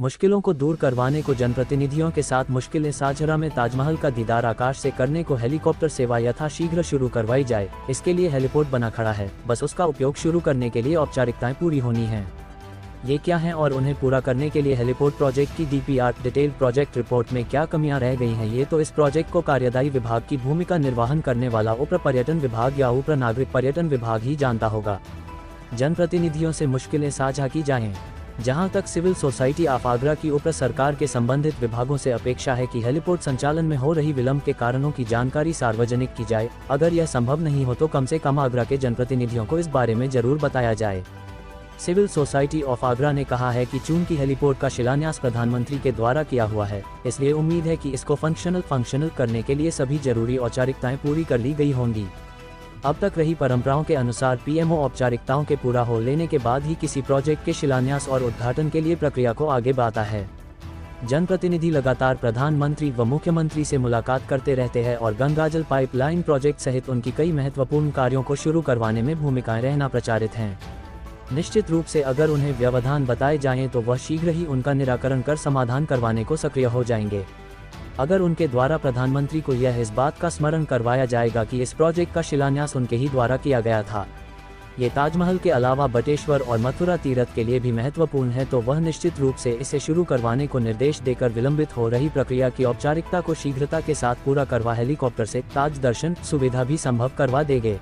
मुश्किलों को दूर करवाने को जनप्रतिनिधियों के साथ मुश्किलें साझरा में ताजमहल का दीदार आकाश से करने को हेलीकॉप्टर सेवा यथाशीघ्र शुरू करवाई जाए। इसके लिए हेलीपोर्ट बना खड़ा है, बस उसका उपयोग शुरू करने के लिए औपचारिकताएं पूरी होनी हैं। ये क्या हैं और उन्हें पूरा करने के लिए हेलीपोर्ट प्रोजेक्ट की DPR डिटेल्ड प्रोजेक्ट रिपोर्ट में क्या कमियां रह गई हैं, ये तो इस प्रोजेक्ट को कार्यदायी विभाग की भूमिका निर्वहन करने वाला उप पर्यटन विभाग या उप नागरिक पर्यटन विभाग ही जानता होगा। जनप्रतिनिधियों से मुश्किलें साझा की जाएं। जहां तक सिविल सोसाइटी ऑफ आगरा की उप सरकार के संबंधित विभागों से अपेक्षा है कि हेलीपोर्ट संचालन में हो रही विलंब के कारणों की जानकारी सार्वजनिक की जाए। अगर यह संभव नहीं हो तो कम से कम आगरा के जनप्रतिनिधियों को इस बारे में जरूर बताया जाए। सिविल सोसाइटी ऑफ आगरा ने कहा है कि चूंकि हेलीपोर्ट का शिलान्यास प्रधानमंत्री के द्वारा किया हुआ है, इसलिए उम्मीद है कि इसको फंक्शनल करने के लिए सभी जरूरी औपचारिकताएं पूरी कर ली गई होंगी। अब तक रही परंपराओं के अनुसार PMO औपचारिकताओं के पूरा हो लेने के बाद ही किसी प्रोजेक्ट के शिलान्यास और उद्घाटन के लिए प्रक्रिया को आगे बढ़ाता है। जनप्रतिनिधि लगातार प्रधानमंत्री व मुख्यमंत्री से मुलाकात करते रहते हैं और गंगाजल पाइपलाइन प्रोजेक्ट सहित उनकी कई महत्वपूर्ण कार्यों को शुरू करवाने में भूमिकाएं रहना प्रचारित हैं। निश्चित रूप से अगर उन्हें व्यवधान बताए जाएं तो वह शीघ्र ही उनका निराकरण कर समाधान करवाने को सक्रिय हो जाएंगे। अगर उनके द्वारा प्रधानमंत्री को यह इस बात का स्मरण करवाया जाएगा कि इस प्रोजेक्ट का शिलान्यास उनके ही द्वारा किया गया था, ये ताजमहल के अलावा बटेश्वर और मथुरा तीर्थ के लिए भी महत्वपूर्ण है, तो वह निश्चित रूप से इसे शुरू करवाने को निर्देश देकर विलंबित हो रही प्रक्रिया की औपचारिकता को शीघ्रता के साथ पूरा करवा हेलीकॉप्टर से ताज दर्शन सुविधा भी संभव करवा देंगे।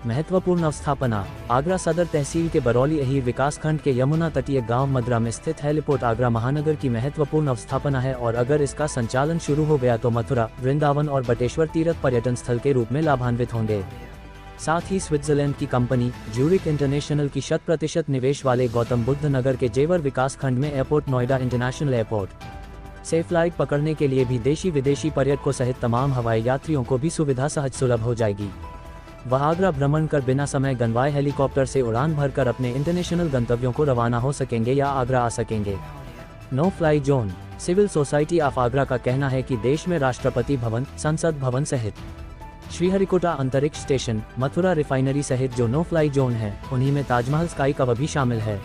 महत्वपूर्ण अवस्थापना। आगरा सदर तहसील के बरौली अहीर विकासखंड के यमुना तटीय गांव मदरा में स्थित हेलीपोर्ट आगरा महानगर की महत्वपूर्ण अवस्थापना है और अगर इसका संचालन शुरू हो गया तो मथुरा, वृंदावन और बटेश्वर तीर्थ पर्यटन स्थल के रूप में लाभान्वित होंगे। साथ ही स्विट्जरलैंड की कंपनी ज्यूरिक इंटरनेशनल की 100% निवेश वाले गौतम बुद्ध नगर के जेवर विकासखंड में एयरपोर्ट नोएडा इंटरनेशनल एयरपोर्ट से फ्लाइट पकड़ने के लिए भी देशी विदेशी पर्यटकों सहित तमाम हवाई यात्रियों को भी सुविधा सहज सुलभ हो जाएगी। वह आगरा भ्रमण कर बिना समय गंवाए हेलीकॉप्टर से उड़ान भरकर अपने इंटरनेशनल गंतव्यों को रवाना हो सकेंगे या आगरा आ सकेंगे। No fly zone. Civil society of Agra का कहना है कि देश में राष्ट्रपति भवन, संसद भवन सहित श्रीहरिकोटा अंतरिक्ष स्टेशन, मथुरा रिफाइनरी सहित जो नो फ्लाई जोन है, उन्हीं में ताजमहल स्काई कवर भी शामिल है।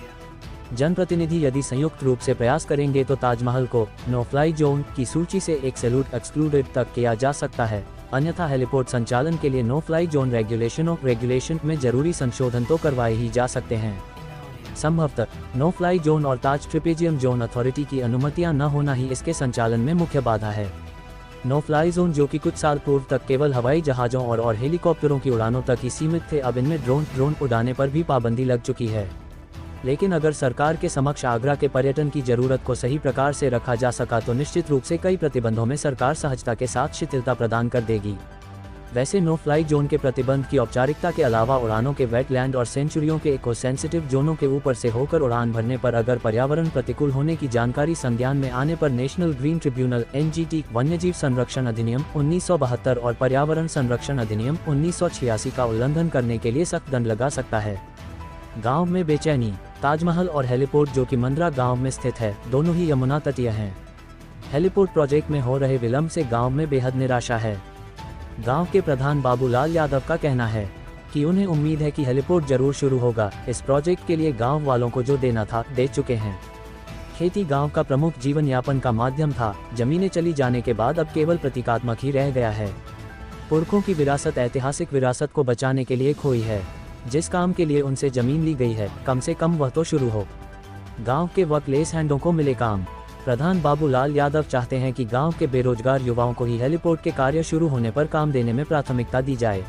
जनप्रतिनिधि यदि संयुक्त रूप से प्रयास करेंगे तो ताजमहल को नो फ्लाई जोन की सूची से एक्सक्लूडेड तक किया जा सकता है। अन्यथा हेलीपोर्ट संचालन के लिए नो फ्लाई जोन रेगुलेशन में जरूरी संशोधन तो करवाए ही जा सकते हैं। संभवतः नो फ्लाई जोन और ताज ट्रिपेजियम जोन अथॉरिटी की अनुमतियां न होना ही इसके संचालन में मुख्य बाधा है। नो फ्लाई जोन जो कि कुछ साल पूर्व तक केवल हवाई जहाजों और हेलीकॉप्टरों की उड़ानों तक ही सीमित थे, अब इनमें ड्रोन उड़ाने पर भी पाबंदी लग चुकी है। लेकिन अगर सरकार के समक्ष आगरा के पर्यटन की जरूरत को सही प्रकार से रखा जा सका तो निश्चित रूप से कई प्रतिबंधों में सरकार सहजता के साथ शिथिलता प्रदान कर देगी। वैसे नो फ्लाई जोन के प्रतिबंध की औपचारिकता के अलावा उड़ानों के वेटलैंड और सेंचुरियों के इको सेंसिटिव जोनों के ऊपर से होकर उड़ान भरने पर अगर पर्यावरण प्रतिकूल होने की जानकारी संज्ञान में आने पर नेशनल ग्रीन ट्रिब्यूनल NGT वन्यजीव संरक्षण अधिनियम 1972 और पर्यावरण संरक्षण अधिनियम 1986 का उल्लंघन करने के लिए सख्त दंड लगा सकता है। गाँव में बेचैनी। ताजमहल और हेलीपोर्ट जो कि मंदरा गांव में स्थित है, दोनों ही यमुना तटीय हैं। हेलीपोर्ट प्रोजेक्ट में हो रहे विलंब से गांव में बेहद निराशा है। गांव के प्रधान बाबूलाल यादव का कहना है कि उन्हें उम्मीद है कि हेलीपोर्ट जरूर शुरू होगा। इस प्रोजेक्ट के लिए गांव वालों को जो देना था दे चुके हैं। खेती गांव का प्रमुख जीवन यापन का माध्यम था। जमीनें चली जाने के बाद अब केवल प्रतीकात्मक ही रह गया है। पुरखों की विरासत, ऐतिहासिक विरासत को बचाने के लिए खोई है। जिस काम के लिए उनसे जमीन ली गई है, कम से कम वह तो शुरू हो। गांव के वर्कलेस हैंडों को मिले काम। प्रधान बाबूलाल यादव चाहते हैं कि गांव के बेरोजगार युवाओं को ही हेलीपोर्ट के कार्य शुरू होने पर काम देने में प्राथमिकता दी जाए।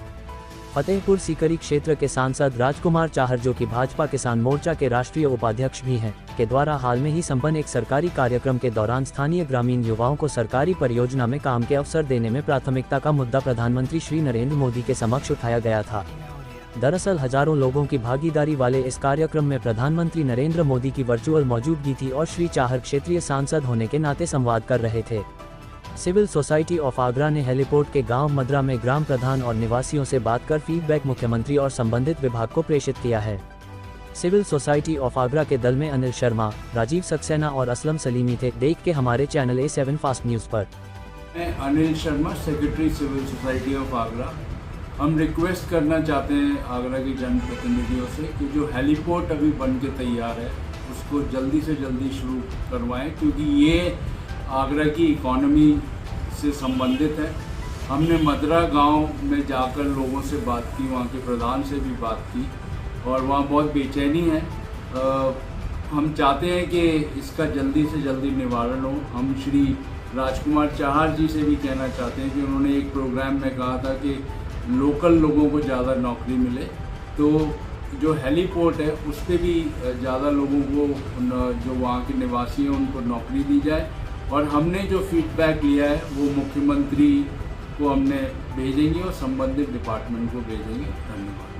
फतेहपुर सीकरी क्षेत्र के सांसद राजकुमार चाहर, जो कि भाजपा किसान मोर्चा के राष्ट्रीय उपाध्यक्ष भी हैं, के द्वारा हाल में ही संपन्न एक सरकारी कार्यक्रम के दौरान स्थानीय ग्रामीण युवाओं को सरकारी परियोजना में काम के अवसर देने में प्राथमिकता का मुद्दा प्रधानमंत्री श्री नरेंद्र मोदी के समक्ष उठाया गया था। दरअसल हजारों लोगों की भागीदारी वाले इस कार्यक्रम में प्रधानमंत्री नरेंद्र मोदी की वर्चुअल मौजूदगी थी और श्री चाहर क्षेत्रीय सांसद होने के नाते संवाद कर रहे थे। सिविल सोसाइटी ऑफ आगरा ने हेलीपोर्ट के गांव मदरा में ग्राम प्रधान और निवासियों से बात कर फीडबैक मुख्यमंत्री और संबंधित विभाग को प्रेषित किया है। सिविल सोसाइटी ऑफ आगरा के दल में अनिल शर्मा, राजीव सक्सेना और असलम सलीमी थे। देख के हमारे चैनल A7 फास्ट न्यूज़ पर। मैं Anil Sharma, secretary civil society of Agra. हम रिक्वेस्ट करना चाहते हैं आगरा के जनप्रतिनिधियों से कि जो हेलीपोर्ट अभी बन के तैयार है उसको जल्दी से जल्दी शुरू करवाएं, क्योंकि ये आगरा की इकॉनमी से संबंधित है। हमने मदरा गांव में जाकर लोगों से बात की, वहाँ के प्रधान से भी बात की और वहाँ बहुत बेचैनी है। हम चाहते हैं कि इसका जल्दी से जल्दी निवारण हो। हम श्री राजकुमार चाहर जी से भी कहना चाहते हैं कि उन्होंने एक प्रोग्राम में कहा था कि लोकल लोगों को ज़्यादा नौकरी मिले, तो जो हेलीपोर्ट है उस पर भी ज़्यादा लोगों को, जो वहाँ के निवासी हैं उनको नौकरी दी जाए। और हमने जो फीडबैक लिया है वो मुख्यमंत्री को हमने भेजेंगे और संबंधित डिपार्टमेंट को भेजेंगे। धन्यवाद।